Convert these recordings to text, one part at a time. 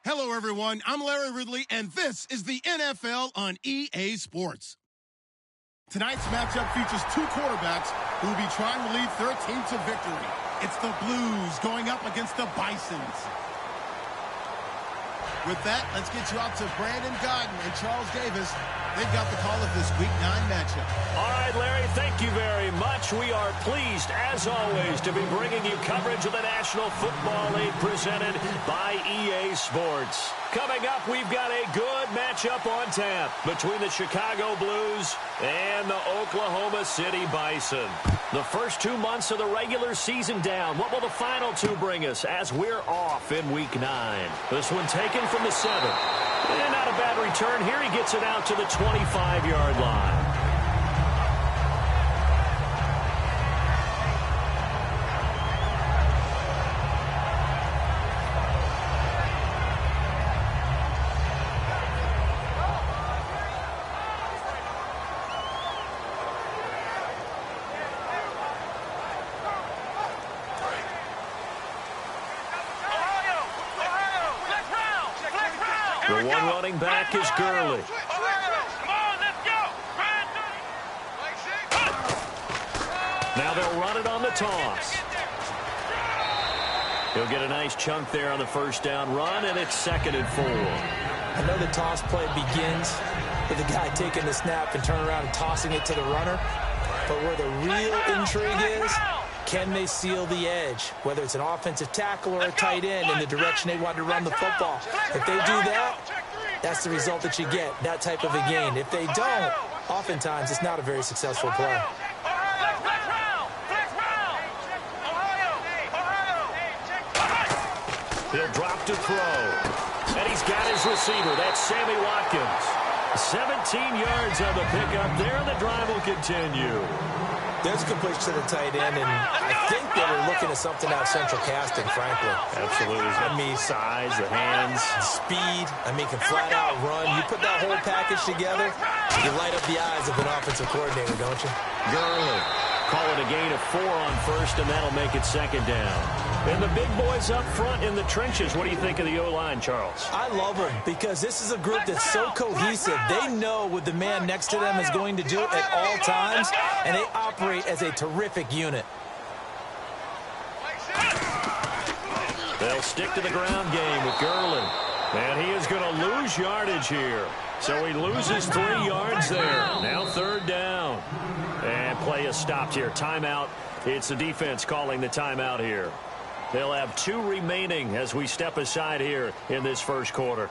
Hello, everyone. I'm Larry Ridley, and this is the NFL on EA Sports. Tonight's matchup features two quarterbacks who will be trying to lead their team to victory. It's the Blues going up against the Bisons. With that, let's get you out to Brandon Godden and Charles Davis. They've got the call of this Week 9 matchup. All right, Larry, thank you very much. We are pleased, as always, to be bringing you coverage of the National Football League presented by EA Sports. Coming up, we've got a good matchup on tap between the Chicago Blues and the Oklahoma City Bison. The first 2 months of the regular season down. What will the final two bring us as we're off in Week 9? This one taken from the 7. And not a bad return here. He gets it out to the 25-yard line. The one running back is Gurley. Now they'll run it on the toss. He'll get a nice chunk there on the first down run, and it's 2nd and 4. I know the toss play begins with the guy taking the snap and turning around and tossing it to the runner. But where the real intrigue is, can they seal the edge, whether it's an offensive tackle or a tight end, in the direction they want to run the football? If they do that, that's the result that you get, that type of a gain. If they don't, oftentimes it's not a very successful play. He'll drop to throw. And he's got his receiver. That's Sammy Watkins. 17 yards on the pickup there, and the drive will continue. There's a completion to the tight end, and I think they were looking at something out of central casting, frankly. Absolutely. I mean, size, the hands. Speed. I mean, can flat out run. You put that whole package together, you light up the eyes of an offensive coordinator, don't you? Gurley. Call it a gain of 4 on first, and that'll make it 2nd down. And the big boys up front in the trenches. What do you think of the O-line, Charles? I love them because this is a group that's so cohesive. They know what the man next to them is going to do at all times, and they operate as a terrific unit. They'll stick to the ground game with Gurley. And he is going to lose yardage here. So he loses 3 yards there. Now 3rd down. And play is stopped here. Timeout. It's the defense calling the timeout here. They'll have 2 remaining as we step aside here in this first quarter.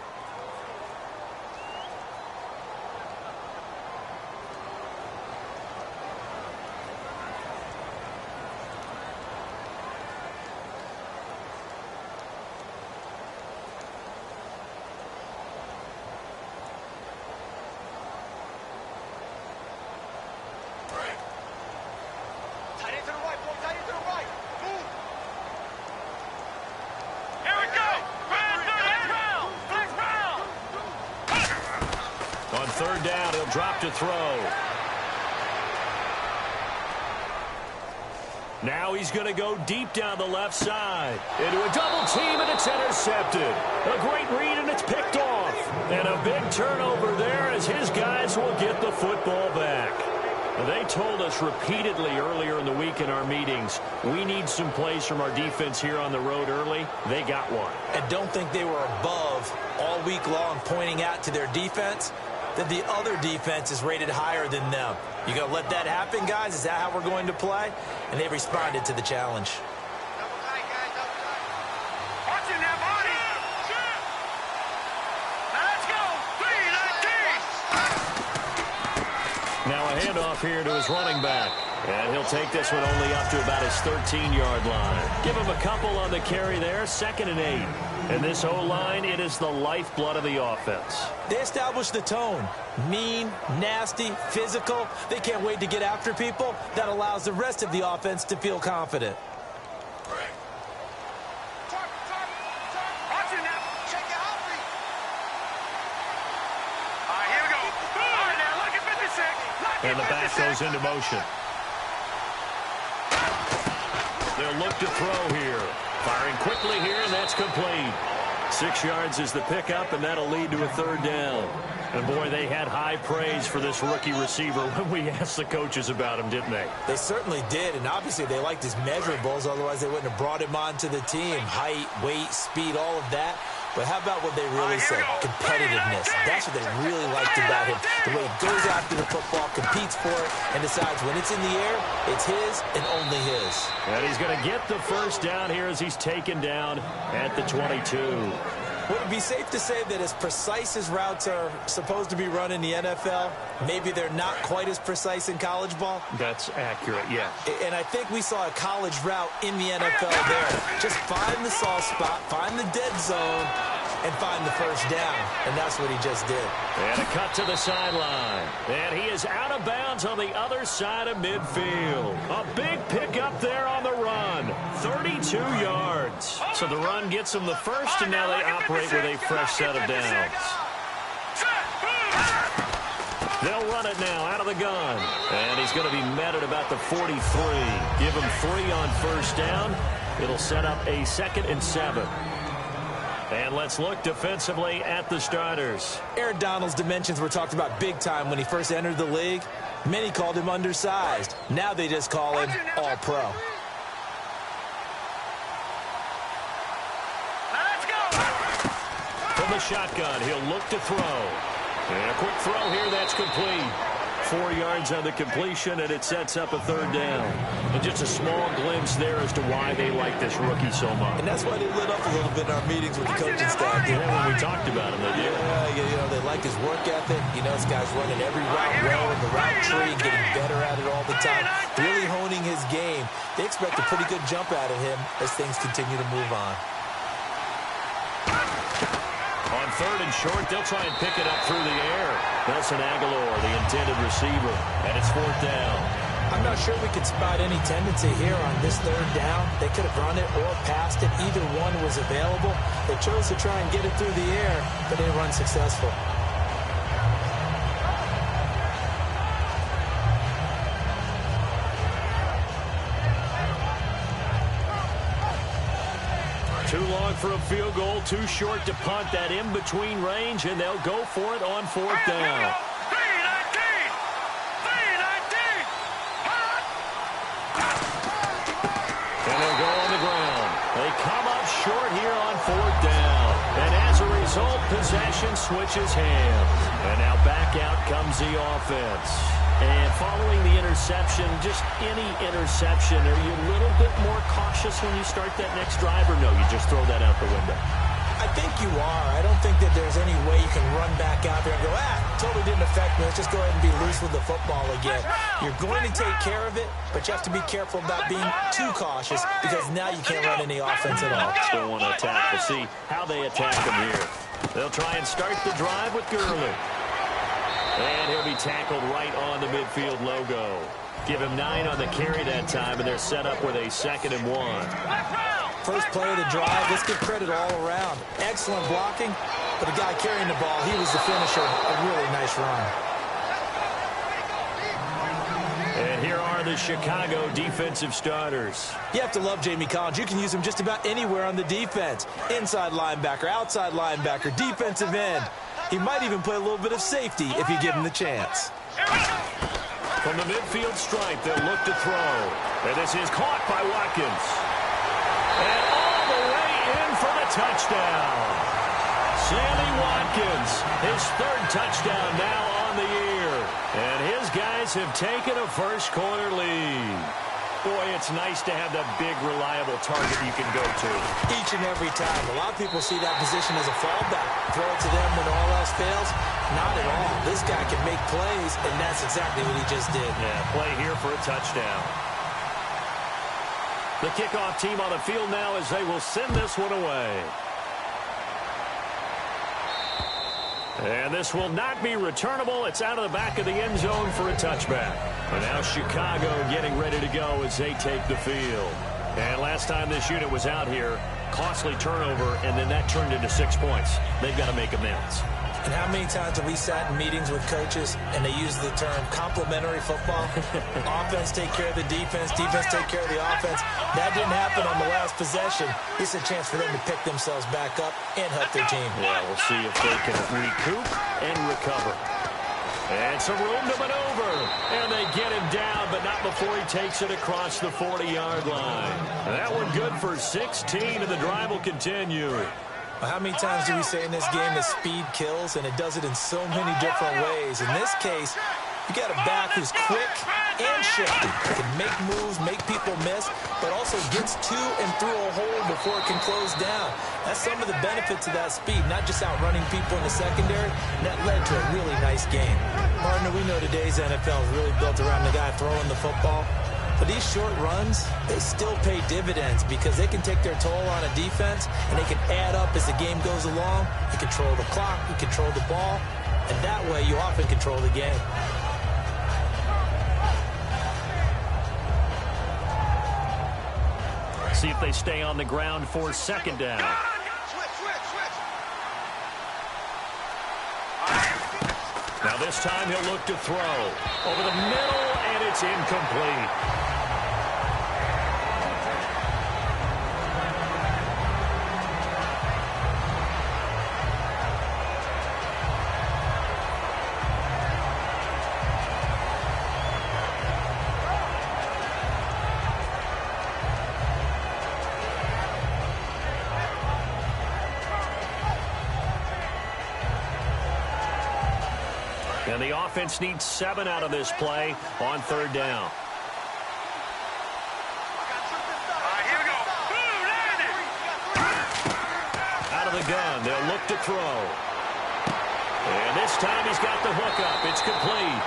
On 3rd down, he'll drop to throw. Now he's going to go deep down the left side. Into a double team, and it's intercepted. A great read, and it's picked off. And a big turnover there as his guys will get the football back. They told us repeatedly earlier in the week in our meetings, we need some plays from our defense here on the road early. They got one. And don't think they were above all week long pointing out to their defense that the other defense is rated higher than them. You going to let that happen, guys? Is that how we're going to play? And they responded to the challenge. Now a handoff here to his running back. And he'll take this one only up to about his 13-yard line. Give him a couple on the carry there, 2nd and 8. And this O-line, it is the lifeblood of the offense. They established the tone. Mean, nasty, physical. They can't wait to get after people. That allows the rest of the offense to feel confident. And the back goes into motion. They'll look to throw here. Firing quickly here, and that's complete. 6 yards is the pickup, and that'll lead to a third down. And, boy, they had high praise for this rookie receiver when we asked the coaches about him, didn't they? They certainly did, and obviously they liked his measurables. Otherwise, they wouldn't have brought him onto the team. Height, weight, speed, all of that. But how about what they really said? Competitiveness. That's what they really liked about him. The way he goes after the football, competes for it, and decides when it's in the air, it's his and only his. And he's going to get the first down here as he's taken down at the 22. Would it be safe to say that as precise as routes are supposed to be run in the NFL, maybe they're not quite as precise in college ball? That's accurate, yeah. And I think we saw a college route in the NFL there. Just find the soft spot, find the dead zone, and find the first down. And that's what he just did. And a cut to the sideline. And he is out of bounds on the other side of midfield. A big pickup there on the run. 32 yards. So the run gets him the first, and now they operate with a fresh set of downs. They'll run it now out of the gun. And he's going to be met at about the 43. Give him 3 on first down. It'll set up a 2nd and 7. And let's look defensively at the starters. Aaron Donald's dimensions were talked about big time when he first entered the league. Many called him undersized. Now they just call him all-pro. From the shotgun, he'll look to throw. And a quick throw here, that's complete. 4 yards on the completion, and it sets up a third down. And just a small glimpse there as to why they like this rookie so much. And that's why they lit up a little bit in our meetings with the coaching staff. Yeah, when we talked about him, they did. Yeah, they like his work ethic. You know, this guy's running every route well in the route tree and getting better at it all the time. Really honing his game. They expect a pretty good jump out of him as things continue to move on. On 3rd and short, they'll try and pick it up through the air. Nelson Aguilar, the intended receiver, and it's 4th down. I'm not sure we could spot any tendency here on this 3rd down. They could have run it or passed it. Either one was available. They chose to try and get it through the air, but they run successful. Too long for a field goal, too short to punt. That in-between range, and they'll go for it on 4th down. And they'll go on the ground. They come up short here on 4th down. And as a result, possession switches hands. And now back out comes the offense. And following the interception, just any interception, are you a little bit more cautious when you start that next drive, or no, you just throw that out the window? I think you are. I don't think that there's any way you can run back out there and go, totally didn't affect me. Let's just go ahead and be loose with the football again. You're going to take care of it, but you have to be careful about being too cautious because now you can't run any offense at all. Still want to attack. We'll see how they attack them here. They'll try and start the drive with Gurley. And he'll be tackled right on the midfield logo. Give him 9 on the carry that time, and they're set up with a 2nd and 1. First play of the drive, let's give credit all around. Excellent blocking, but the guy carrying the ball, he was the finisher. A really nice run. And here are the Chicago defensive starters. You have to love Jamie Collins. You can use him just about anywhere on the defense. Inside linebacker, outside linebacker, defensive end. He might even play a little bit of safety if you give him the chance. From the midfield stripe, they'll look to throw. And this is caught by Watkins. And all the way in for the touchdown. Sammy Watkins, his 3rd touchdown now on the year. And his guys have taken a first-quarter lead. Boy, it's nice to have that big, reliable target you can go to. Each and every time. A lot of people see that position as a fallback. Throw it to them when all else fails. Not at all. This guy can make plays, and that's exactly what he just did. Yeah, play here for a touchdown. The kickoff team on the field now as they will send this one away. And this will not be returnable. It's out of the back of the end zone for a touchback. And now Chicago getting ready to go as they take the field. And last time this unit was out here, costly turnover, and then that turned into 6 points. They've got to make amends. And how many times have we sat in meetings with coaches and they use the term complementary football? Offense take care of the defense, defense take care of the offense. That didn't happen on the last possession. This is a chance for them to pick themselves back up and help their team. Yeah, we'll see if they can recoup and recover. And some room to maneuver. And they get him down, but not before he takes it across the 40-yard line. And that one good for 16, and the drive will continue. How many times do we say in this game that speed kills, and it does it in so many different ways? In this case, you got a back who's quick and shifty. Can make moves, make people miss, but also gets to and through a hole before it can close down. That's some of the benefits of that speed, not just outrunning people in the secondary. That led to a really nice game. Partner, we know today's NFL is really built around the guy throwing the football. But these short runs, they still pay dividends because they can take their toll on a defense, and they can add up as the game goes along. You control the clock, you control the ball, and that way you often control the game. See if they stay on the ground for second down. Now this time he'll look to throw. Over the middle, and it's incomplete. And the offense needs 7 out of this play on third down. Out of the gun, they'll look to throw. And this time he's got the hook up. It's complete.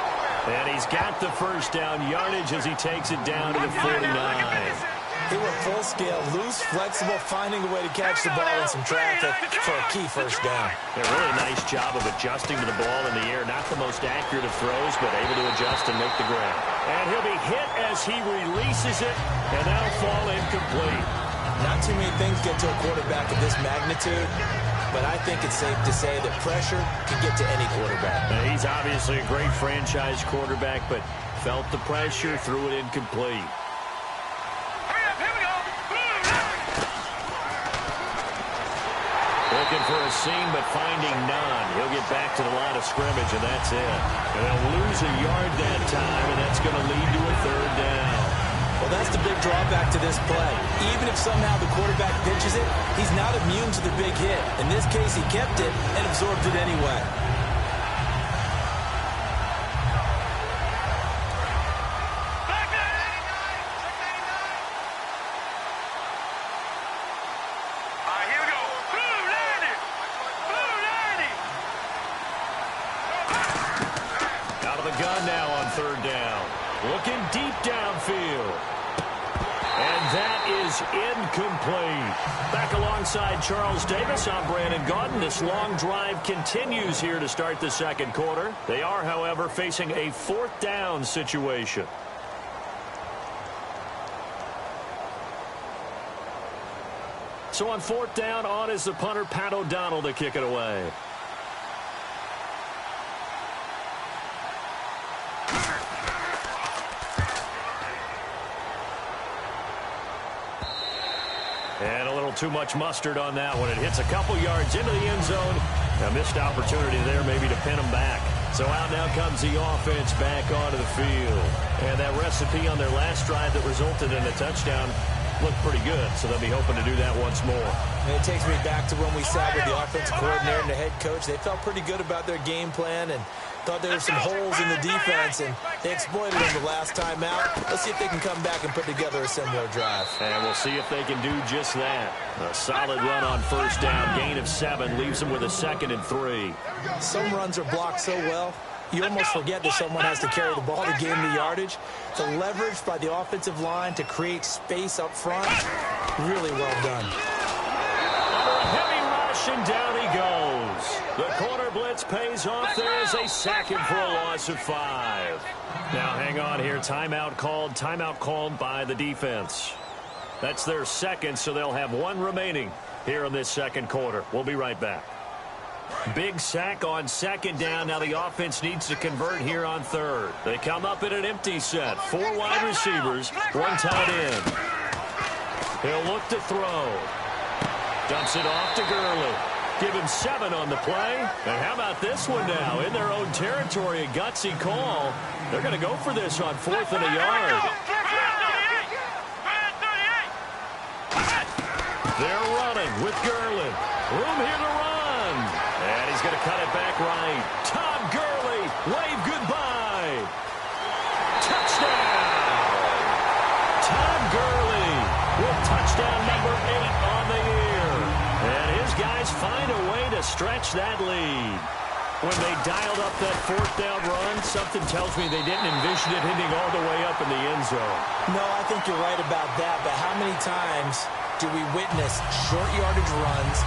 And he's got the first down yardage as he takes it down to the 49. He went full scale, loose, flexible, finding a way to catch the ball in some traffic for a key first down. A really nice job of adjusting to the ball in the air. Not the most accurate of throws, but able to adjust and make the grab. And he'll be hit as he releases it, and that'll fall incomplete. Not too many things get to a quarterback of this magnitude, but I think it's safe to say that pressure can get to any quarterback. He's obviously a great franchise quarterback, but felt the pressure, threw it incomplete. Looking for a seam, but finding none. He'll get back to the line of scrimmage, and that's it. And they'll lose a yard that time, and that's going to lead to a third down. Well, that's the big drawback to this play. Even if somehow the quarterback pitches it, he's not immune to the big hit. In this case, he kept it and absorbed it anyway. Looking deep downfield. And that is incomplete. Back alongside Charles Davis, I'm Brandon Gaudin. This long drive continues here to start the second quarter. They are, however, facing a fourth down situation. So on fourth down, on is the punter, Pat O'Donnell, to kick it away. And a little too much mustard on that one. It hits a couple yards into the end zone. A missed opportunity there maybe to pin them back. So out now comes the offense back onto the field. And that recipe on their last drive that resulted in a touchdown looked pretty good. So they'll be hoping to do that once more. And it takes me back to when we sat with the offensive coordinator and the head coach. They felt pretty good about their game plan and thought there were some holes in the defense, and they exploited them the last time out. Let's see if they can come back and put together a similar drive. And we'll see if they can do just that. A solid run on first down. Gain of 7 leaves them with a 2nd and 3. Some runs are blocked so well, you almost forget that someone has to carry the ball to gain the yardage. The leverage by the offensive line to create space up front, really well done. Under a heavy rush, and down he goes. The corner blitz pays off. There's a sack him for a loss of 5. Now hang on here. Timeout called by the defense. That's their second, so they'll have 1 remaining here in this second quarter. We'll be right back. Big sack on second down. Now the offense needs to convert here on third. They come up in an empty set. 4 wide receivers, 1 tight end. He'll look to throw. Dumps it off to Gurley. Give him 7 on the play. And how about this one now? In their own territory, a gutsy call. They're going to go for this on 4th and a yard. They're running with Gurley. Room here to run. And he's going to cut it back right. Todd Gurley, wave goodbye. Touchdown. Todd Gurley with touchdown number 8 on the year. And his guys find a way to stretch that lead. When they dialed up that 4th down run, something tells me they didn't envision it hitting all the way up in the end zone. No, I think you're right about that, but how many times do we witness short yardage runs,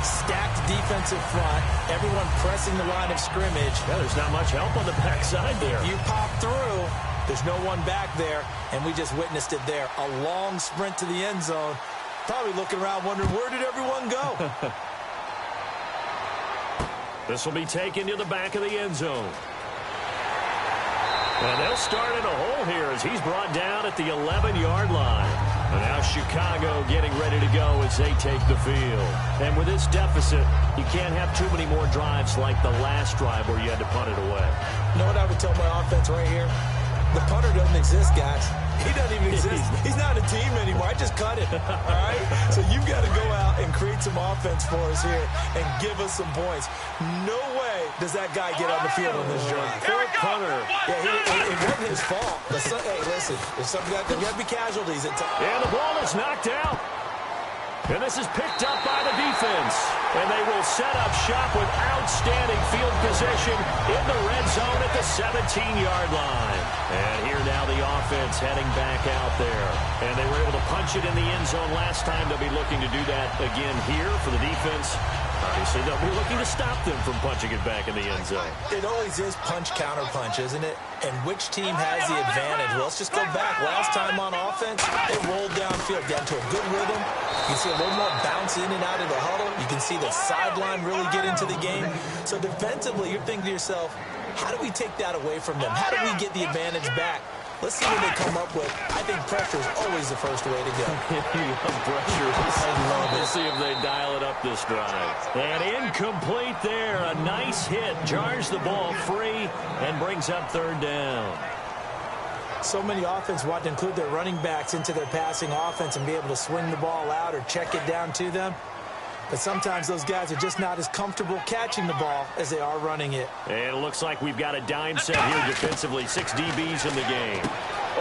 stacked defensive front, everyone pressing the line of scrimmage? Yeah, there's not much help on the backside there. You pop through, there's no one back there, and we just witnessed it there. A long sprint to the end zone, probably looking around wondering, where did everyone go? This will be taken to the back of the end zone. And they'll start in a hole here as he's brought down at the 11-yard line. And now Chicago getting ready to go as they take the field. And with this deficit, you can't have too many more drives like the last drive where you had to punt it away. You know what I would tell my offense right here? The punter doesn't exist, guys. He doesn't even exist. He's not a team anymore. I just cut it, all right? So you've got to go out and create some offense for us here and give us some points. No way does that guy get on the field on this drive. Poor punter. Yeah, it wasn't his fault. Hey, listen, there's got to be casualties at times. And the ball is knocked out. And this is picked up by the defense. And they will set up shop with outstanding field position in the red zone at the 17-yard line. And here now the offense heading back out there. And they were able to punch it in the end zone last time. They'll be looking to do that again here for the defense. Obviously, they'll be looking to stop them from punching it back in the end zone. It always is punch-counter-punch, isn't it? And which team has the advantage? Well, let's just go back. Last time on offense, they rolled downfield, got into a good rhythm. You can see a little more bounce in and out of the huddle. You can see the sideline really get into the game. So defensively, you're thinking to yourself, how do we take that away from them? How do we get the advantage back? Let's see what they come up with. I think pressure is always the first way to go. Pressure. I love it. We'll see if they dial it up this drive. And incomplete there. A nice hit. Jars the ball free and brings up 3rd down. So many offense want to include their running backs into their passing offense and be able to swing the ball out or check it down to them. But sometimes those guys are just not as comfortable catching the ball as they are running it. And it looks like we've got a dime set here defensively. 6 DBs in the game.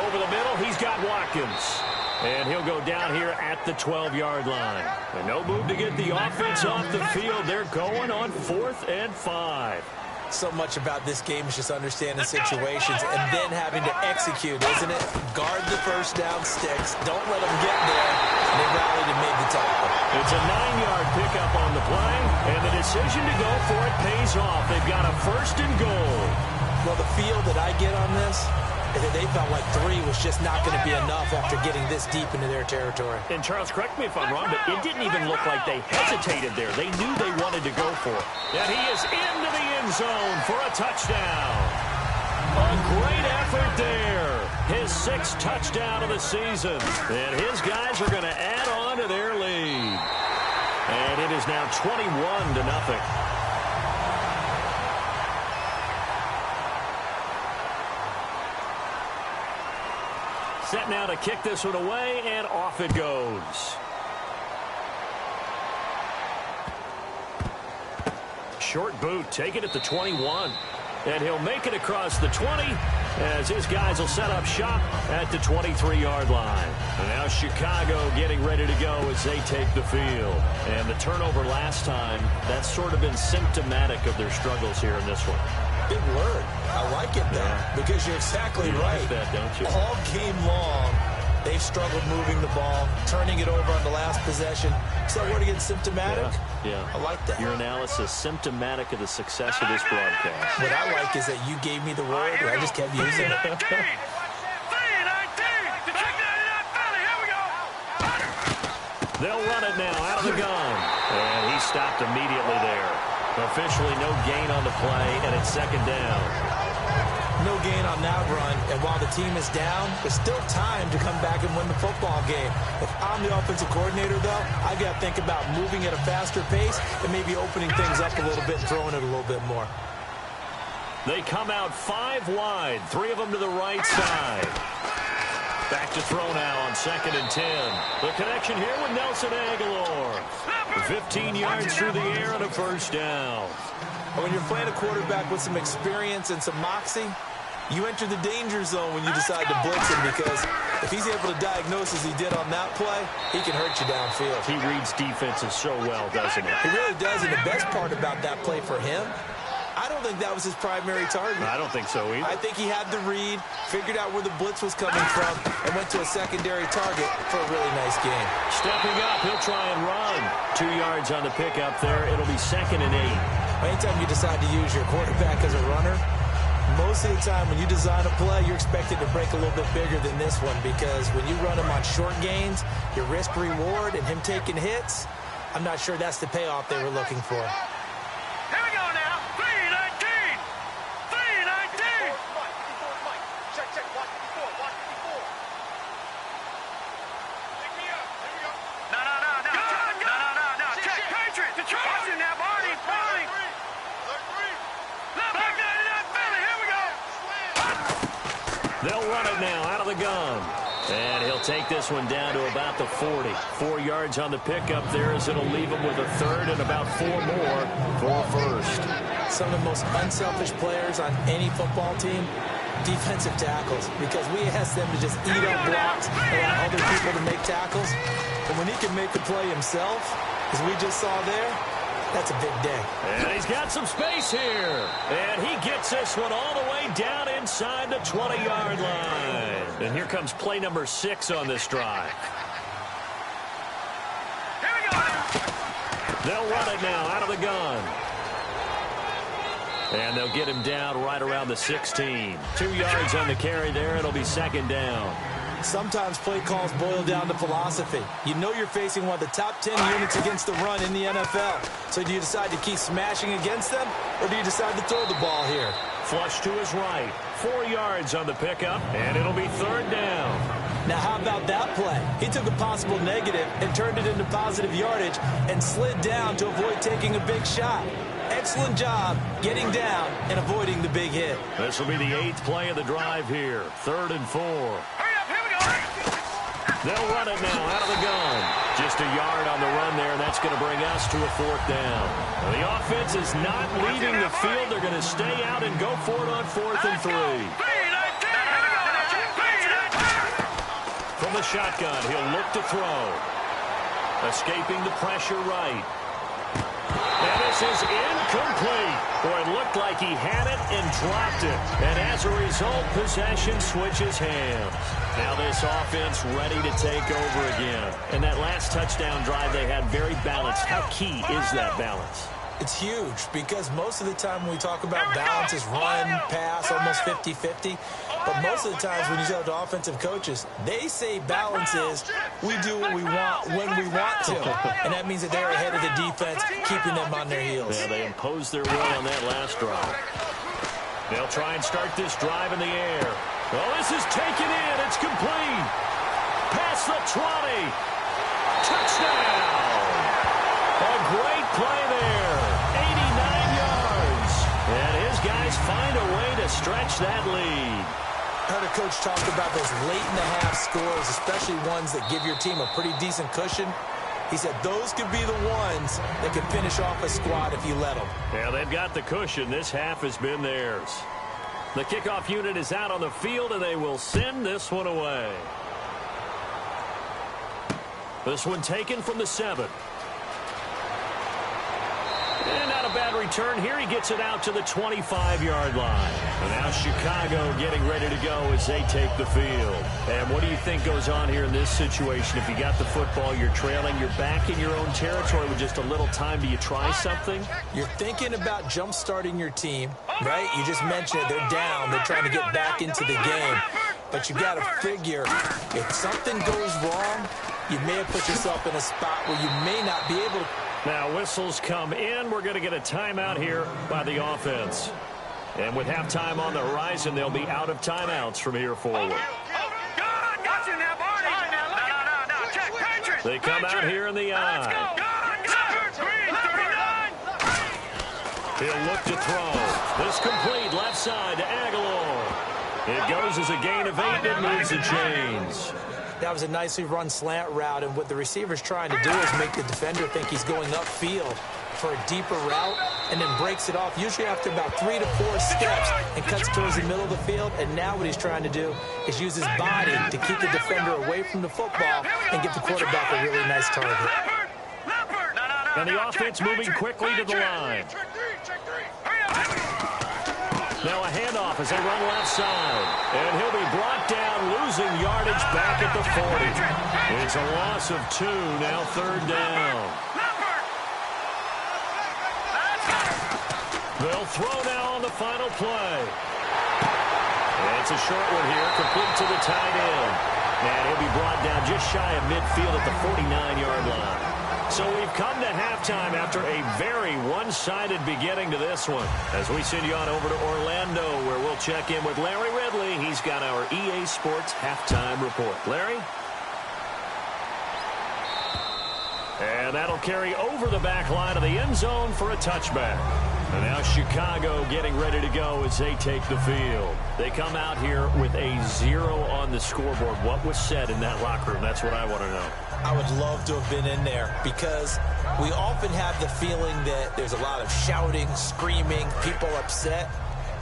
Over the middle, he's got Watkins. And he'll go down here at the 12-yard line. And no move to get the offense off the field. They're going on 4th and 5. So much about this game is just understanding situations and then having to execute, isn't it? Guard the first down sticks. Don't let them get there. And they rallied and made the tackle. It's a 9-yard pickup on the play, and the decision to go for it pays off. They've got a 1st and goal. Well, the feel that I get on this is that they felt like 3 was just not going to be enough after getting this deep into their territory. And Charles, correct me if I'm wrong, but it didn't even look like they hesitated there. They knew they wanted to go for it. And he is into the end zone for a touchdown. A great effort there. His 6th touchdown of the season. And his guys are going to add on to their lead. And it is now 21-0. Set now to kick this one away, and off it goes. Short boot, take it at the 21. And he'll make it across the 20 as his guys will set up shop at the 23-yard line. And now Chicago getting ready to go as they take the field. And the turnover last time, that's sort of been symptomatic of their struggles here in this one. Big word. I like it, though, because you're exactly right. Like that, don't you? All game long, they've struggled moving the ball, turning it over on the last possession. So that word again, symptomatic? Yeah. I like that. Your analysis, symptomatic of the success of this broadcast. What I like is that you gave me the word, and I just kept using it. They'll run it now out of the gun. And he stopped immediately there. Officially no gain on the play, and it's second down. No gain on that run, and while the team is down, there's still time to come back and win the football game. If I'm the offensive coordinator, though, I got to think about moving at a faster pace and maybe opening things up a little bit and throwing it a little bit more. They come out 5 wide, 3 of them to the right side. Back to throw now on 2nd and 10. The connection here with Nelson Aguilar. 15 yards through the air and a first down. When you're playing a quarterback with some experience and some moxie, you enter the danger zone when you decide to blitz him, because if he's able to diagnose as he did on that play, he can hurt you downfield. He reads defenses so well, doesn't he? He really does, and the best part about that play for him, I don't think that was his primary target. I don't think so either. I think he had the read, figured out where the blitz was coming from, and went to a secondary target for a really nice game. Stepping up, he'll try and run. 2 yards on the pickup there. It'll be 2nd and 8. Anytime you decide to use your quarterback as a runner, most of the time when you design a play, you're expected to break a little bit bigger than this one, because when you run him on short gains, your risk-reward and him taking hits, I'm not sure that's the payoff they were looking for. Here we go now. 3-19. 3-19. Check. Watch 54. Pick me up. Here we go. No. Check. Patriot. Watch it now, Barney. They'll run it now out of the gun. And he'll take this one down to about the 40. 4 yards on the pickup there, as it'll leave him with a third and about 4 more for first. Some of the most unselfish players on any football team, defensive tackles, because we ask them to just eat up blocks and allow other people to make tackles. And when he can make a play himself, as we just saw there, that's a big day. And he's got some space here. And he gets this one all the way down inside the 20-yard line. And here comes play number 6 on this drive. Here we go. They'll run it now out of the gun. And they'll get him down right around the 16. 2 yards on the carry there. It'll be second down. Sometimes play calls boil down to philosophy. You know you're facing one of the top 10 units against the run in the NFL. So do you decide to keep smashing against them, or do you decide to throw the ball here? Flush to his right. 4 yards on the pickup, and it'll be third down. Now, how about that play? He took a possible negative and turned it into positive yardage and slid down to avoid taking a big shot. Excellent job getting down and avoiding the big hit. This will be the 8th play of the drive here. 3rd and 4. They'll run it now out of the gun. Just a yard on the run there, and that's going to bring us to a 4th down. Well, the offense is not leaving the field. They're going to stay out and go for it on 4th and 3. From the shotgun, he'll look to throw. Escaping the pressure right. And this is incomplete. Boy, it looked like he had it and dropped it. And as a result, possession switches hands. Now this offense ready to take over again. And that last touchdown drive they had very balanced. How key is that balance? It's huge, because most of the time when we talk about balance is run, pass, almost 50-50. But most of the times when you talk to offensive coaches, they say balance is we do what we want when we want to. And that means that they're ahead of the defense, keeping them on their heels. Yeah, they imposed their will on that last drive. They'll try and start this drive in the air. Oh, this is taken in. It's complete. Past the 20. Touchdown. A great play there. 89 yards. And his guys find a way to stretch that lead. I heard a coach talk about those late-in-the-half scores, especially ones that give your team a pretty decent cushion. He said those could be the ones that could finish off a squad if you let them. Yeah, they've got the cushion. This half has been theirs. The kickoff unit is out on the field, and they will send this one away. This one taken from the 7. And not a bad return here. He gets it out to the 25-yard line. And now Chicago getting ready to go as they take the field. And what do you think goes on here in this situation? If you got the football, you're trailing, you're back in your own territory with just a little time. Do you try something? You're thinking about jump-starting your team, right? You just mentioned it. They're down. They're trying to get back into the game. But you got to figure, if something goes wrong, you may have put yourself in a spot where you may not be able Now whistles come in. We're going to get a timeout here by the offense. And with halftime on the horizon, they'll be out of timeouts from here forward. They come out here in the eye. He'll look to throw. This complete left side to Aguilar. It goes as a gain of 8 and moves the chains. That was a nicely run slant route, and what the receiver's trying to do is make the defender think he's going upfield for a deeper route, and then breaks it off, usually after about 3 to 4 steps, and cuts towards the middle of the field. And now what he's trying to do is use his body to keep the defender away from the football and give the quarterback a really nice target. And the offense moving quickly to the line. Now a handoff as they run left side. And he'll be brought down, losing yardage back at the 40. It's a loss of 2, now 3rd down. They'll throw now on the final play. And it's a short one here, complete to the tight end. And he'll be brought down just shy of midfield at the 49-yard line. So we've come to halftime after a very one-sided beginning to this one. As we send you on over to Orlando, where we'll check in with Larry Ridley. He's got our EA Sports halftime report. Larry? And that'll carry over the back line of the end zone for a touchback. And now Chicago getting ready to go as they take the field. They come out here with a 0 on the scoreboard. What was said in that locker room? That's what I want to know. I would love to have been in there, because we often have the feeling that there's a lot of shouting, screaming, people upset.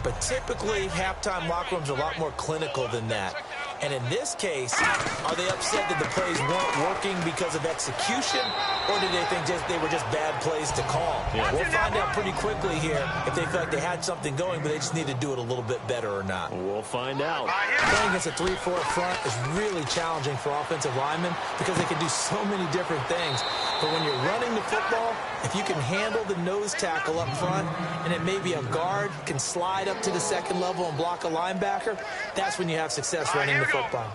But typically, halftime locker rooms are a lot more clinical than that. And in this case, are they upset that the plays weren't working because of execution, or did they think they were just bad plays to call? Yeah. We'll find out pretty quickly here if they feel like they had something going, but they just need to do it a little bit better or not. We'll find out. Playing against a 3-4 front is really challenging for offensive linemen because they can do so many different things. But when you're running the football, if you can handle the nose tackle up front, and then maybe a guard can slide up to the second level and block a linebacker, that's when you have success running the football.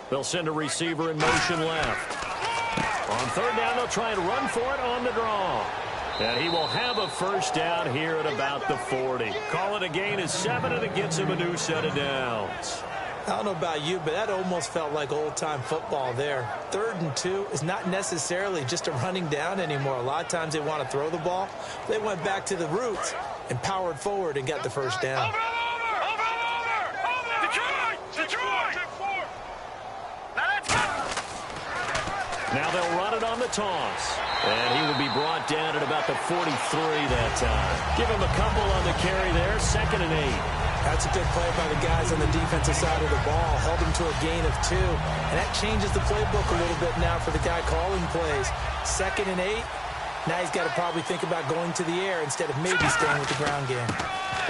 They'll send a receiver in motion left. On 3rd down, they'll try and run for it on the draw. And he will have a first down here at about the 40. Call it a gain of 7, and it gets him a new set of downs. I don't know about you, but that almost felt like old-time football there. 3rd and 2 is not necessarily just a running down anymore. A lot of times they want to throw the ball. They went back to the roots and powered forward and got the first down. Now they'll run it on the toss. And he will be brought down at about the 43 that time. Give him a couple on the carry there. 2nd and 8. That's a good play by the guys on the defensive side of the ball. Held him to a gain of 2. And that changes the playbook a little bit now for the guy calling plays. 2nd and 8. Now he's got to probably think about going to the air instead of maybe staying with the ground game.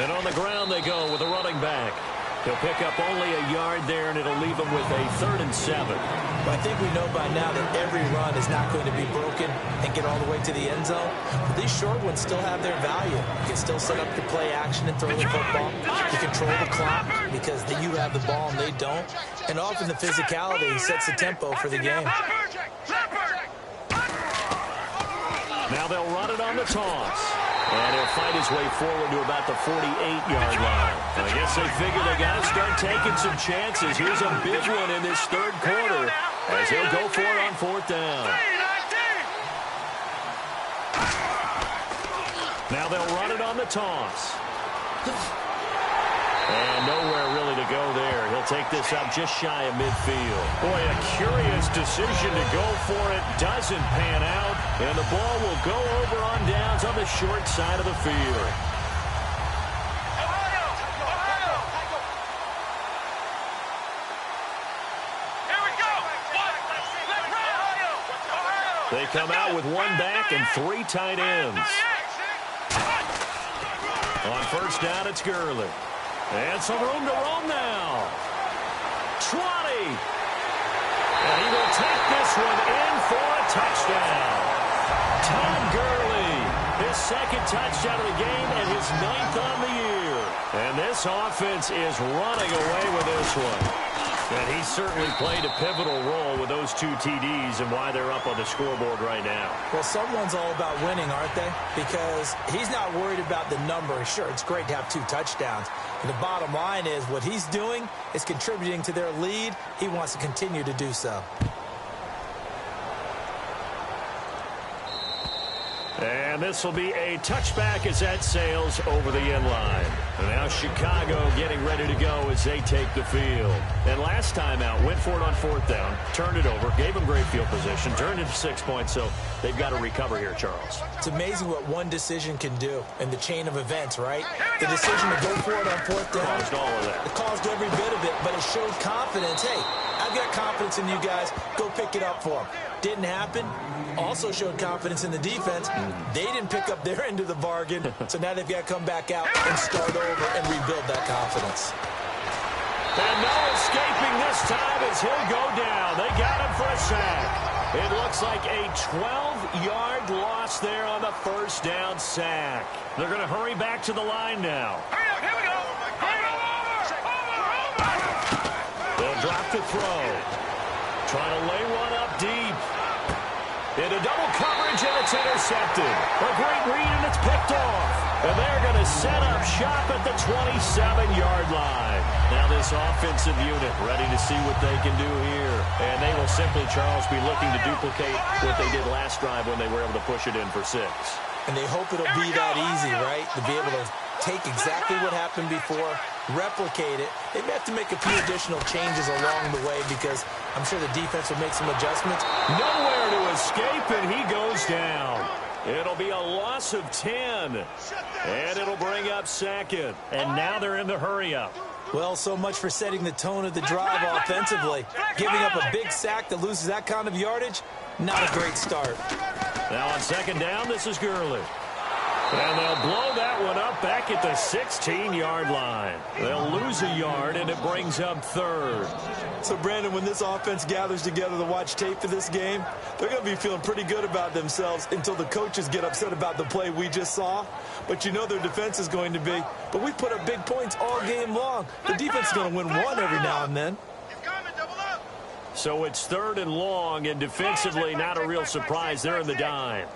And on the ground they go with a running back. He'll pick up only a yard there, and it'll leave him with a 3rd and 7. But I think we know by now that every run is not going to be broken and get all the way to the end zone. But these short ones still have their value. You can still set up your play action and throw the football. You control the clock because you have the ball and they don't. And often the physicality sets the tempo for the game. Now they'll run it on the toss. And he'll fight his way forward to about the 48-yard line. And I guess they figure they got to start taking some chances. Here's a big one in this 3rd quarter as he'll go for it on 4th down. Now they'll run it on the toss. And nowhere really to go there. He'll take this up just shy of midfield. Boy, a curious decision to go for it. Doesn't pan out. And the ball will go over on downs on the short side of the field. They come out with 1 back and 3 tight ends. On 1st down, it's Gurley. And some room to roam now. 20. And he will take this one in for a touchdown. Todd Gurley, his 2nd touchdown of the game and his 9th on the year. And this offense is running away with this one. And he certainly played a pivotal role with those 2 TDs and why they're up on the scoreboard right now. Well, someone's all about winning, aren't they? Because he's not worried about the number. Sure, it's great to have 2 touchdowns. And the bottom line is what he's doing is contributing to their lead. He wants to continue to do so. And this will be a touchback as that sails over the end line. And now Chicago getting ready to go as they take the field. And last time out, went for it on 4th down, turned it over, gave them great field position, turned it to 6 points, so they've got to recover here, Charles. It's amazing what one decision can do in the chain of events, right? The decision to go for it on 4th down. Caused all of that. It caused every bit of it, but it showed confidence. Hey, I've got confidence in you guys. Go pick it up for them. Didn't happen. Also showed confidence in the defense. They didn't pick up their end of the bargain, so now they've got to come back out and start over and rebuild that confidence. And no escaping this time as he'll go down. They got him for a sack. It looks like a 12-yard loss there on the 1st down sack. They're going to hurry back to the line now. Here we go. They'll drop the throw. Trying to lay one up deep. Into double coverage, and it's intercepted. A great read, and it's picked off. And they're going to set up shop at the 27-yard line. Now this offensive unit ready to see what they can do here. And they will simply, Charles, be looking to duplicate what they did last drive when they were able to push it in for 6. And they hope it'll be that easy, right? To be able to take exactly what happened before, replicate it. They may have to make a few additional changes along the way because I'm sure the defense will make some adjustments. Nowhere to escape, and he goes down. It'll be a loss of 10, and it'll bring up 2nd. And now they're in the hurry-up. Well, so much for setting the tone of the drive offensively. Giving up a big sack that loses that kind of yardage, not a great start. Now on 2nd down, this is Gurley. And they'll blow that one up back at the 16-yard line. They'll lose a yard, and it brings up 3rd. So, Brandon, when this offense gathers together to watch tape for this game, they're going to be feeling pretty good about themselves until the coaches get upset about the play we just saw. But you know their defense is going to be. But we put up big points all game long. The defense is going to win one every now and then. So it's 3rd and long, and defensively not a real surprise. They're in the dime.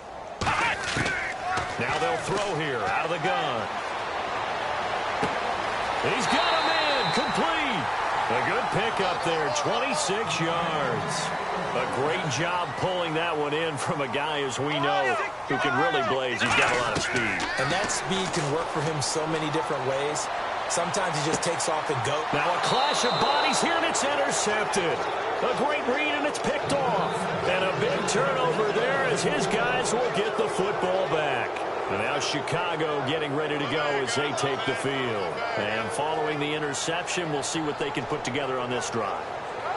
Now they'll throw here out of the gun. He's got him in. Complete. A good pickup there, 26 yards. A great job pulling that one in from a guy, as we know, who can really blaze. He's got a lot of speed. And that speed can work for him so many different ways. Sometimes he just takes off and goes. Now a clash of bodies here, and it's intercepted. A great read, and it's picked off. And a big turnover there as his guys will get the football back. And now Chicago getting ready to go as they take the field. And following the interception, we'll see what they can put together on this drive.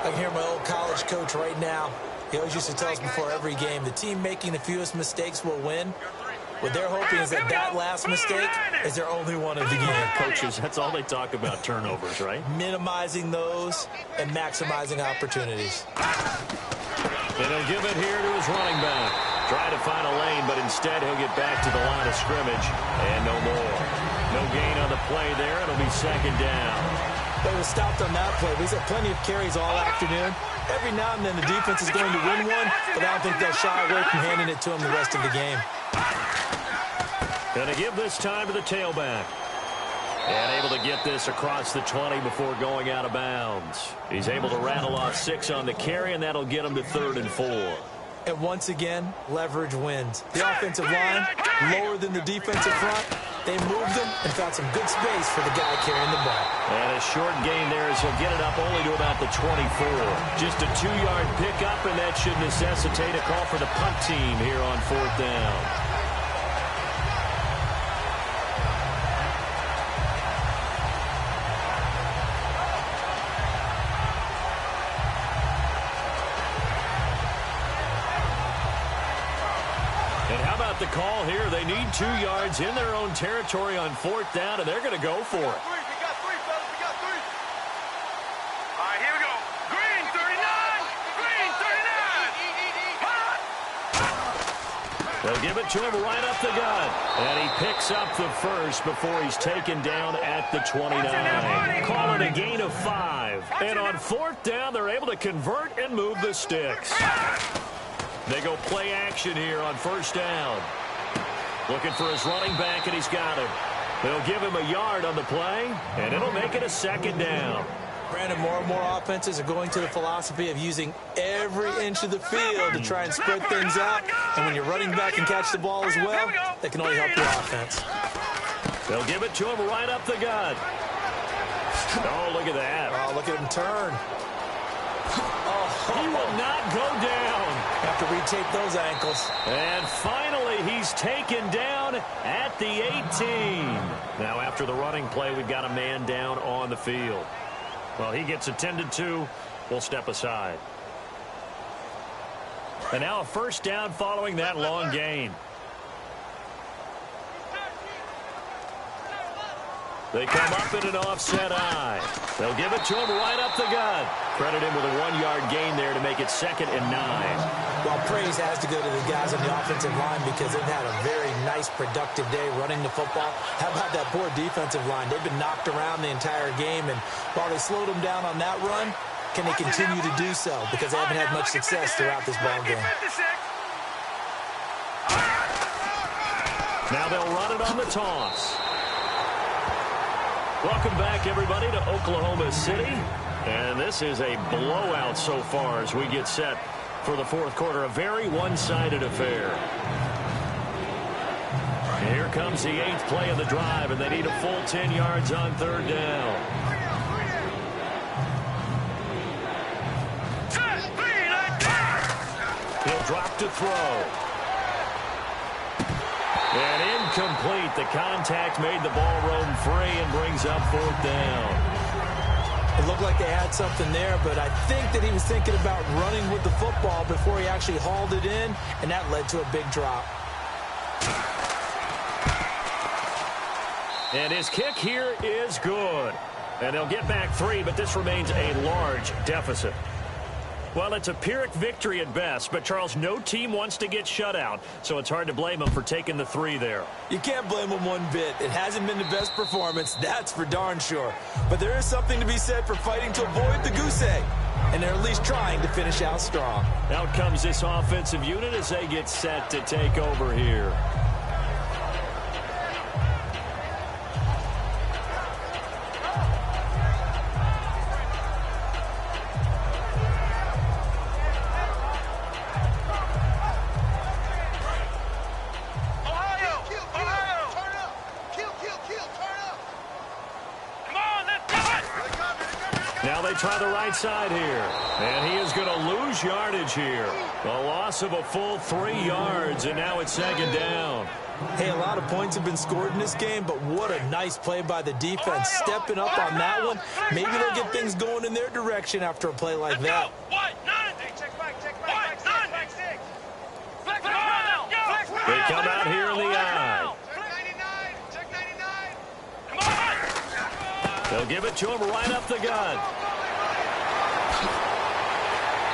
I can hear my old college coach right now. He always used to tell us before every game, the team making the fewest mistakes will win. What they're hoping is that last mistake is their only one of the game. Coaches, that's all they talk about, turnovers, right? Minimizing those and maximizing opportunities. And he'll give it here to his running back. Try to find a lane, but instead he'll get back to the line of scrimmage. And no more. No gain on the play there. It'll be 2nd down. They were stopped on that play. We've had plenty of carries all afternoon. Every now and then the defense is going to win one, but I don't think they'll shy away from handing it to them the rest of the game. Going to give this time to the tailback. And able to get this across the 20 before going out of bounds. He's able to rattle off 6 on the carry, and that'll get him to 3rd and 4. And once again, leverage wins. The offensive line, lower than the defensive front. They moved them and found some good space for the guy carrying the ball. And a short gain there as he'll get it up only to about the 24. Just a 2-yard pickup, and that should necessitate a call for the punt team here on 4th down. The call here, they need 2 yards in their own territory on 4th down, and they're going to go for it. We got 3, fellas. We got 3. All right, here we go. Green, 39. Green, 39. They'll give it to him right up the gut. And he picks up the first before he's taken down at the 29. Call it a gain of 5. And on 4th down, they're able to convert and move the sticks. They go play action here on 1st down. Looking for his running back, and he's got him. They'll give him a yard on the play, and it'll make it a 2nd down. Brandon, more and more offenses are going to the philosophy of using every inch of the field to try and spread things out. And when your running back can catch the ball as well, that can only help your offense. They'll give it to him right up the gut. Oh, look at that. Oh, look at him turn. He will not go down. Have to retake those ankles. And finally, he's taken down at the 18. Now, after the running play, we've got a man down on the field. Well, he gets attended to. We'll step aside. And now a 1st down following that long gain. They come up in an offset eye. They'll give it to him right up the gut. Credit him with a 1-yard gain there to make it 2nd and 9. Well, praise has to go to the guys on the offensive line because they've had a very nice, productive day running the football. How about that poor defensive line? They've been knocked around the entire game, and while they slowed them down on that run, can they continue to do so? Because they haven't had much success throughout this ball game. Now they'll run it on the toss. Welcome back, everybody, to Oklahoma City. And this is a blowout so far as we get set for the 4th quarter. A very one-sided affair. Here comes the 8th play of the drive, and they need a full 10 yards on 3rd down. He'll drop to throw. And incomplete. The contact made the ball roam free and brings up 4th down. It looked like they had something there, but I think that he was thinking about running with the football before he actually hauled it in, and that led to a big drop. And his kick here is good. And they'll get back 3, but this remains a large deficit. Well, it's a Pyrrhic victory at best, but, Charles, no team wants to get shut out, so it's hard to blame them for taking the 3 there. You can't blame them one bit. It hasn't been the best performance, that's for darn sure. But there is something to be said for fighting to avoid the goose egg, and they're at least trying to finish out strong. Out comes this offensive unit as they get set to take over here. Now they try the right side here. And he is going to lose yardage here. A loss of a full 3 yards, and now it's 2nd down. Hey, a lot of points have been scored in this game, but what a nice play by the defense. Stepping up on that one. Maybe they'll get things going in their direction after a play like that. They come out here in the eye. They'll give it to him right up the gut.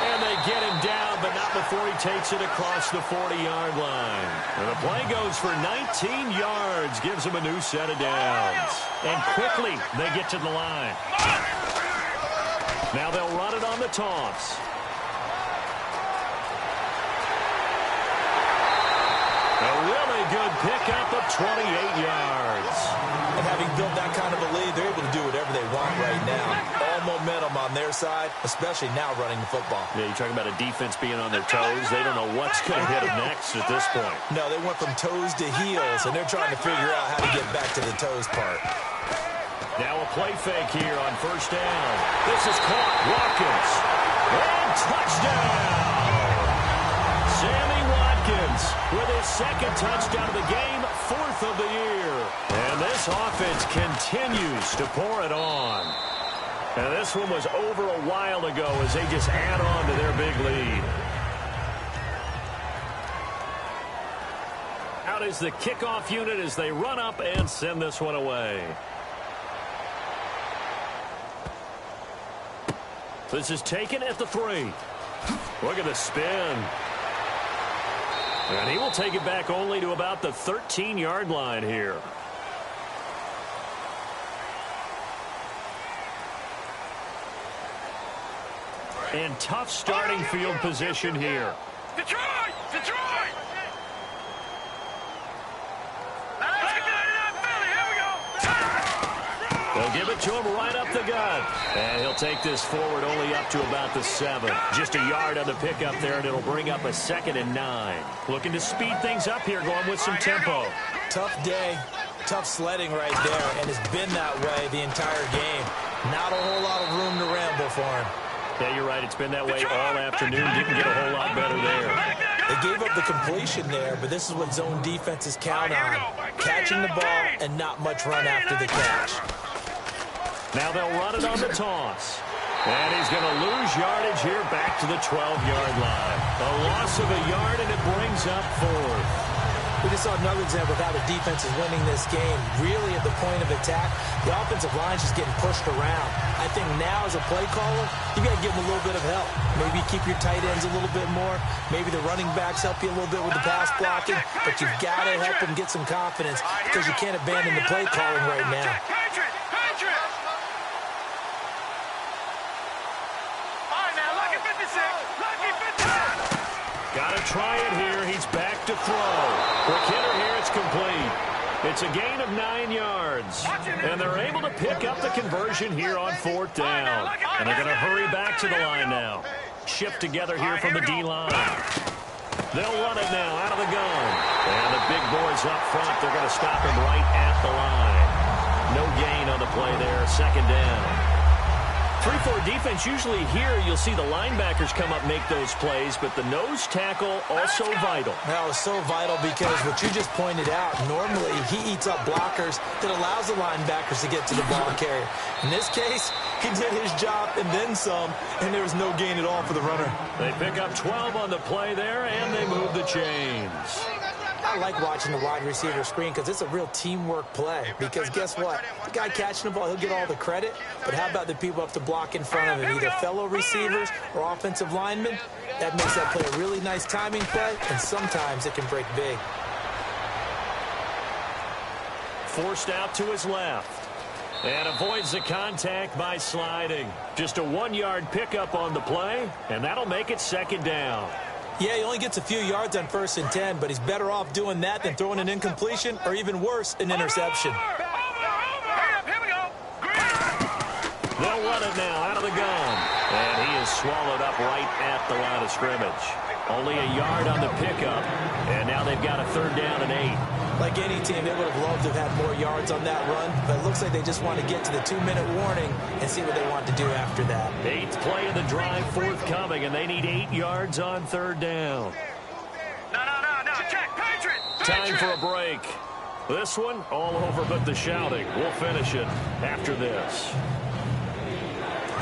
And they get him down, but not before he takes it across the 40-yard line. And the play goes for 19 yards, gives him a new set of downs. And quickly, they get to the line. Now they'll run it on the toss. A really good pickup of 28 yards. And having built that kind of a lead, they're able to do whatever they want right now. All momentum on their side, especially now running the football. Yeah, you're talking about a defense being on their toes. They don't know what's going to hit them next at this point. No, they went from toes to heels, and they're trying to figure out how to get back to the toes part. Now a play fake here on 1st down. This is caught. Watkins. And touchdown! Sammy Watkins with his 2nd touchdown of the game, 4th of the year. And this offense continues to pour it on. And this one was over a while ago as they just add on to their big lead. Out is the kickoff unit as they run up and send this one away. This is taken at the 3. Look at the spin. And he will take it back only to about the 13-yard line here. And tough starting field position here. Detroit! Detroit! They'll give it to him right up the gut. And he'll take this forward only up to about the 7. Just a yard on the pickup there, and it'll bring up a 2nd and 9. Looking to speed things up here, going with some tempo. Tough day, tough sledding right there, and it's been that way the entire game. Not a whole lot of room to ramble for him. Yeah, you're right. It's been that way all afternoon. Didn't get a whole lot better there. They gave up the completion there, but this is what zone defenses count on. Catching the ball and not much run after the catch. Now they'll run it on the toss. And he's going to lose yardage here back to the 12-yard line. A loss of a yard, and it brings up 4th. We just saw another example of how the defense is winning this game. Really at the point of attack, the offensive line's just getting pushed around. I think now as a play caller, you got to give them a little bit of help. Maybe keep your tight ends a little bit more. Maybe the running backs help you a little bit with the pass blocking. But you've got to help them get some confidence because you can't abandon the play calling right now. Got to try it here. He's back to throw. Quick hitter here. It's complete. It's a gain of 9 yards. And they're able to pick up the conversion here on 4th down. And they're going to hurry back to the line now. Shift together here from the D-line. They'll run it now out of the gun. And the big boys up front, they're going to stop him right at the line. No gain on the play there. 2nd down. 3-4 defense, usually here you'll see the linebackers come up, make those plays, but the nose tackle also vital. That was so vital because what you just pointed out, normally he eats up blockers that allows the linebackers to get to the ball carrier. In this case, he did his job and then some, and there was no gain at all for the runner. They pick up 12 on the play there, and they move the chains. I like watching the wide receiver screen because it's a real teamwork play. Because guess what? The guy catching the ball, he'll get all the credit. But how about the people up to block in front of him, either fellow receivers or offensive linemen? That makes that play a really nice timing play, and sometimes it can break big. Forced out to his left. And avoids the contact by sliding. Just a 1-yard pickup on the play, and that'll make it 2nd down. Yeah, he only gets a few yards on 1st and 10, but he's better off doing that than throwing an incompletion or even worse, an interception. They'll run it now out of the gun. And he is swallowed up right at the line of scrimmage. Only a yard on the pickup, and now they've got a 3rd down and 8. Like any team, they would have loved to have had more yards on that run, but it looks like they just want to get to the 2-minute warning and see what they want to do after that. 8th play of the drive forthcoming, and they need 8 yards on 3rd down. No, check, Patriot! Time for a break. This one, all over but the shouting. We'll finish it after this.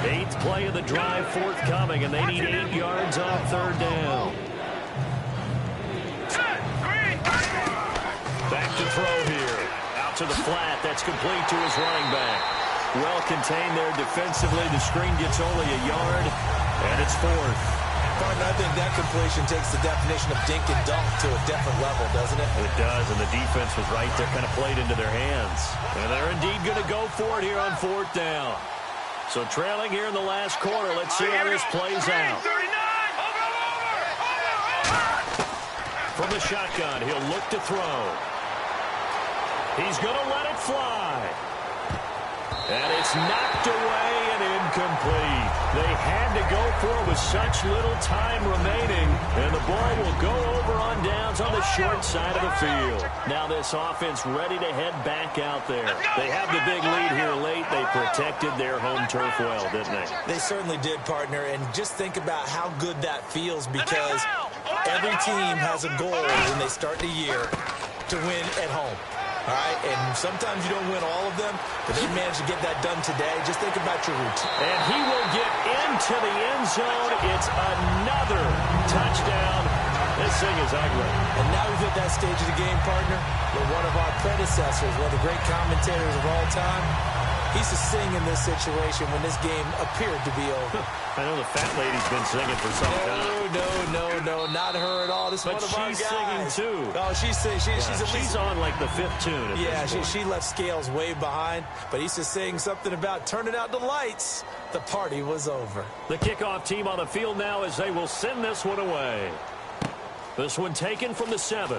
8th play of the drive forthcoming, and they need 8 yards on 3rd down. Back to throw here. Out to the flat. That's complete to his running back. Well contained there defensively. The screen gets only a yard, and it's 4th. Partner, I think that completion takes the definition of dink and dunk to a different level, doesn't it? It does, and the defense was right there, kind of played into their hands. And they're indeed going to go for it here on 4th down. So trailing here in the last quarter. Let's see how this plays out. From the shotgun, he'll look to throw. He's going to let it fly. And it's knocked away and incomplete. They had to go for it with such little time remaining. And the ball will go over on downs on the short side of the field. Now this offense ready to head back out there. They have the big lead here late. They protected their home turf well, didn't they? They certainly did, partner. And just think about how good that feels because every team has a goal when they start the year to win at home. All right, and sometimes you don't win all of them, but they managed to get that done today. Just think about your routine. And he will get into the end zone. It's another touchdown. This thing is ugly. And now we've hit that stage of the game, partner, where one of our predecessors, one of the great commentators of all time, He's to sing in this situation when this game appeared to be over. I know the fat lady's been singing for some time. No, not her at all. This is one of our guys. But she's singing, too. Oh, she's singing. She's on, like, the 5th tune. Yeah, she left Scales way behind. But he's just saying something about turning out the lights. The party was over. The kickoff team on the field now as they will send this one away. This one taken from the 7.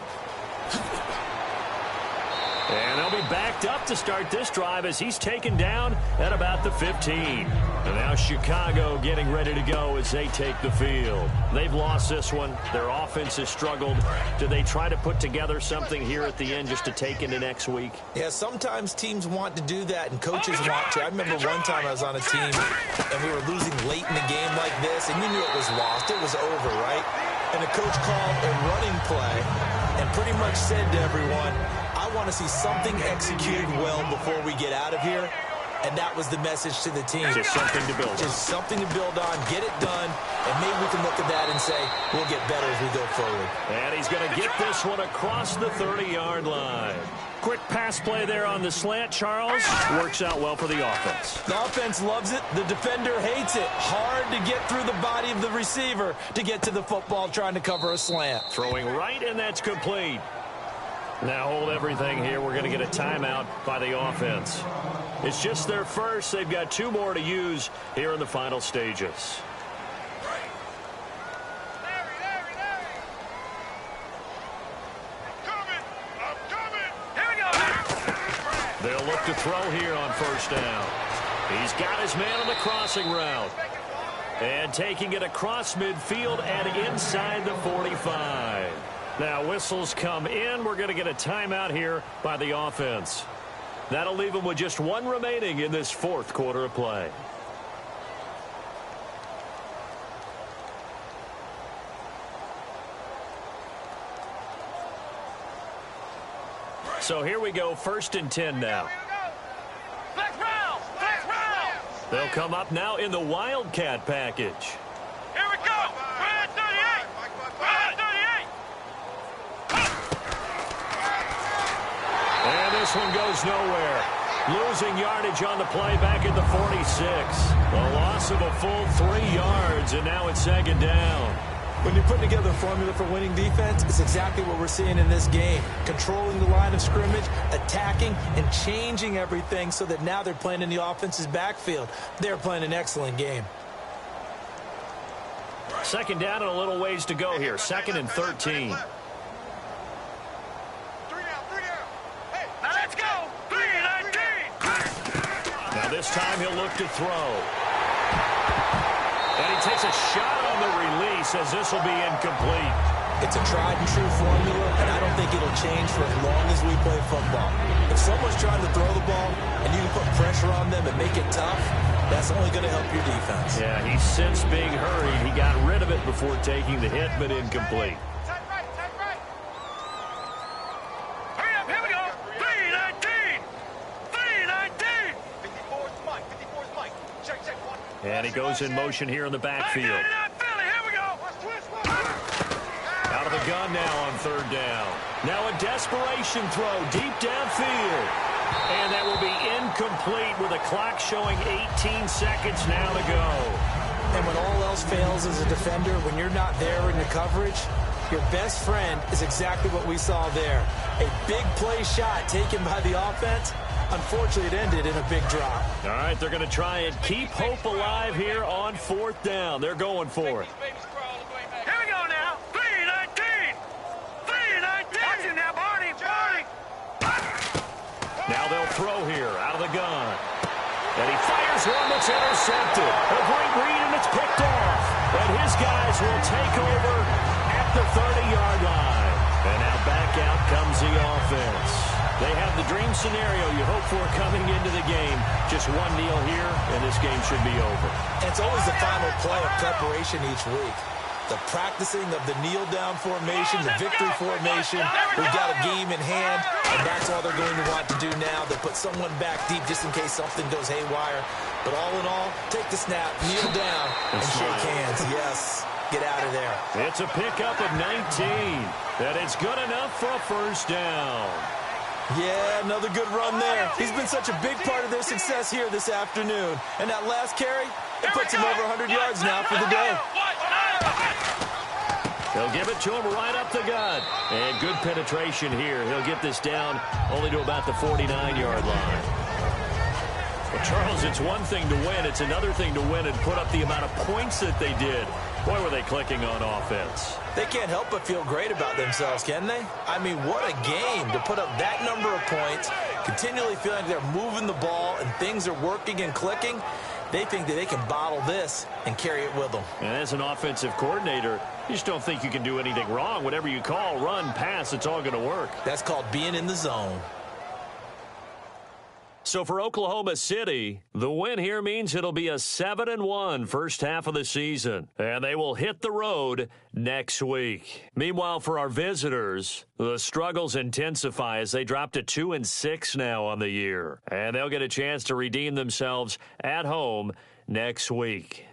And they'll be backed up to start this drive as he's taken down at about the 15. And now Chicago getting ready to go as they take the field. They've lost this one. Their offense has struggled. Do they try to put together something here at the end just to take into next week? Yeah, sometimes teams want to do that and coaches want to. I remember one time I was on a team and we were losing late in the game like this, and you knew it was lost. It was over, right? And the coach called a running play and pretty much said to everyone, I want to see something executed well before we get out of here. And that was the message to the team. Just something to build on. Just something to build on, get it done, and maybe we can look at that and say, we'll get better as we go forward. And he's going to get this one across the 30-yard line. Quick pass play there on the slant, Charles. Works out well for the offense. The offense loves it. The defender hates it. Hard to get through the body of the receiver to get to the football trying to cover a slant. Throwing right, and that's complete. Now hold everything here. We're going to get a timeout by the offense. It's just their first. They've got 2 more to use here in the final stages. They'll look to throw here on first down. He's got his man on the crossing route. And taking it across midfield and inside the 45. Now whistles come in. We're going to get a timeout here by the offense. That'll leave them with just 1 remaining in this 4th quarter of play. So here we go, 1st and 10 now. They'll come up now in the Wildcat package. Here we go. Red 38. Red 38. And this one goes nowhere. Losing yardage on the play back at the 46. A loss of a full 3 yards, and now it's 2nd down. When you're putting together a formula for winning defense, it's exactly what we're seeing in this game. Controlling the line of scrimmage, attacking, and changing everything so that now they're playing in the offense's backfield. They're playing an excellent game. 2nd down and a little ways to go here. 2nd and 13. 3 down. Hey, now let's go. 3-19. Now this time he'll look to throw. And he takes a shot on the release as this will be incomplete. It's a tried-and-true formula, and I don't think it'll change for as long as we play football. If someone's trying to throw the ball and you can put pressure on them and make it tough, that's only going to help your defense. Yeah, he's since being hurried. He got rid of it before taking the hit, but incomplete. Tight right. Hurry up, here we go. 3-19. 3-19. 54's Mike. 54's Mike. Check. One. And he goes in motion here in the backfield. Here we go. Out of the gun now on 3rd down. Now a desperation throw deep downfield. And that will be incomplete with a clock showing 18 seconds now to go. And when all else fails as a defender, when you're not there in your coverage, your best friend is exactly what we saw there. A big play shot taken by the offense. Unfortunately, it ended in a big drop. All right, they're going to try and keep hope alive here on 4th down. They're going for it. Here we go now. 3-19. 3-19. Watch it now, Barney. Now they'll throw here out of the gun. And he fires one that's intercepted. A great read, and it's picked off. And his guys will take over at the 30-yard line. And now back out comes the offense. They have the dream scenario you hope for coming into the game. Just one kneel here, and this game should be over. And it's always the final play of preparation each week. The practicing of the kneel-down formation, the victory formation. We've got a game in hand, and that's all they're going to want to do now. They'll put someone back deep just in case something goes haywire. But all in all, take the snap, kneel down, and shake hands. Yes, get out of there. It's a pickup of 19. And it's good enough for a 1st down. Yeah, another good run there. He's been such a big part of their success here this afternoon. And that last carry, it puts him over 100 yards now for the day. They'll give it to him right up the gut. And good penetration here. He'll get this down only to about the 49-yard line. Well, Charles, it's one thing to win. It's another thing to win and put up the amount of points that they did. Boy, were they clicking on offense. They can't help but feel great about themselves, can they? I mean, what a game to put up that number of points, continually feeling like they're moving the ball and things are working and clicking. They think that they can bottle this and carry it with them. And as an offensive coordinator, you just don't think you can do anything wrong. Whatever you call, run, pass, it's all going to work. That's called being in the zone. So for Oklahoma City, the win here means it'll be a 7-1 first half of the season, and they will hit the road next week. Meanwhile, for our visitors, the struggles intensify as they drop to 2-6 now on the year, and they'll get a chance to redeem themselves at home next week.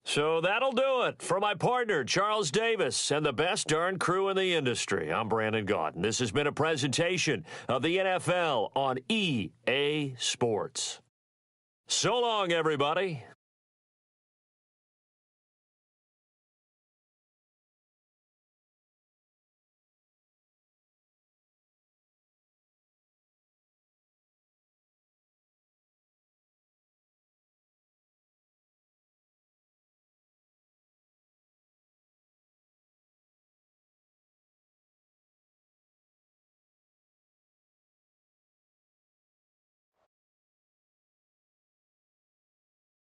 So that'll do it. For my partner, Charles Davis, and the best darn crew in the industry, I'm Brandon Gaudin. This has been a presentation of the NFL on EA Sports. So long, everybody.